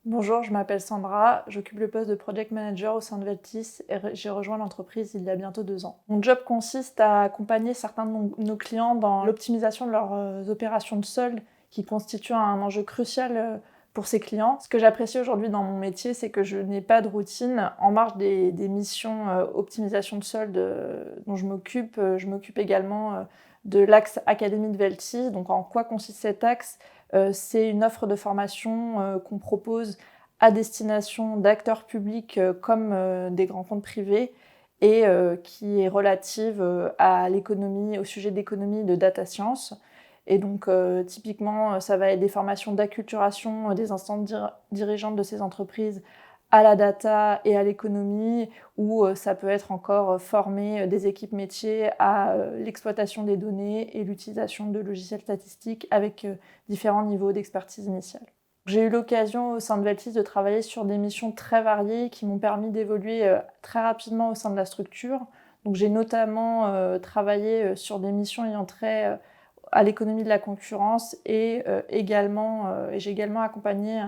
Bonjour, je m'appelle Sandra, j'occupe le poste de Project Manager au sein de Veltis et j'ai rejoint l'entreprise il y a bientôt 2 ans. Mon job consiste à accompagner certains de nos clients dans l'optimisation de leurs opérations de solde qui constituent un enjeu crucial pour ces clients. Ce que j'apprécie aujourd'hui dans mon métier, c'est que je n'ai pas de routine. En marge des missions optimisation de solde dont je m'occupe également de l'axe Académie de Veltis. Donc en quoi consiste cet axe? C'est une offre de formation qu'on propose à destination d'acteurs publics comme des grands comptes privés et qui est relative à l'économie, au sujet d'économie de data science. Et donc typiquement, ça va être des formations d'acculturation des instances dirigeantes de ces entreprises à la data et à l'économie, ou ça peut être encore former des équipes métiers à l'exploitation des données et l'utilisation de logiciels statistiques avec différents niveaux d'expertise initiale. J'ai eu l'occasion au sein de Veltis de travailler sur des missions très variées qui m'ont permis d'évoluer très rapidement au sein de la structure. Donc j'ai notamment travaillé sur des missions ayant trait à l'économie de la concurrence et j'ai également accompagné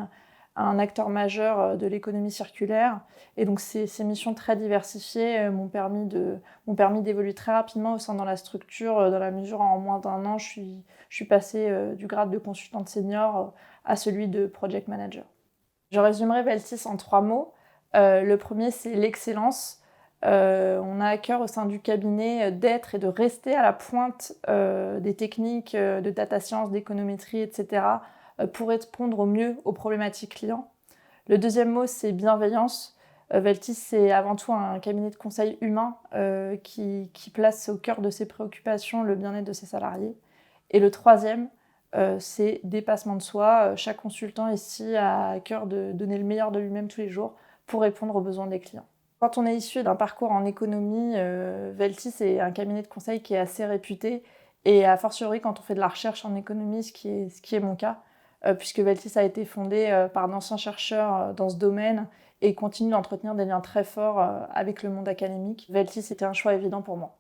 un acteur majeur de l'économie circulaire. Et donc ces missions très diversifiées m'ont permis d'évoluer très rapidement au sein de la structure, dans la mesure où en moins d'1 an, je suis passée du grade de consultante senior à celui de project manager. Je résumerai Veltis en 3 mots. Le premier, c'est l'excellence. On a à cœur au sein du cabinet d'être et de rester à la pointe des techniques de data science, d'économétrie, etc. Pour répondre au mieux aux problématiques clients. Le deuxième mot, c'est bienveillance. Veltis, c'est avant tout un cabinet de conseil humain qui place au cœur de ses préoccupations le bien-être de ses salariés. Et le troisième, c'est dépassement de soi. Chaque consultant ici a à cœur de donner le meilleur de lui-même tous les jours pour répondre aux besoins des clients. Quand on est issu d'un parcours en économie, Veltis est un cabinet de conseil qui est assez réputé, et a fortiori quand on fait de la recherche en économie, ce qui est mon cas, puisque Veltis a été fondé par d'anciens chercheurs dans ce domaine et continue d'entretenir des liens très forts avec le monde académique. Veltis était un choix évident pour moi.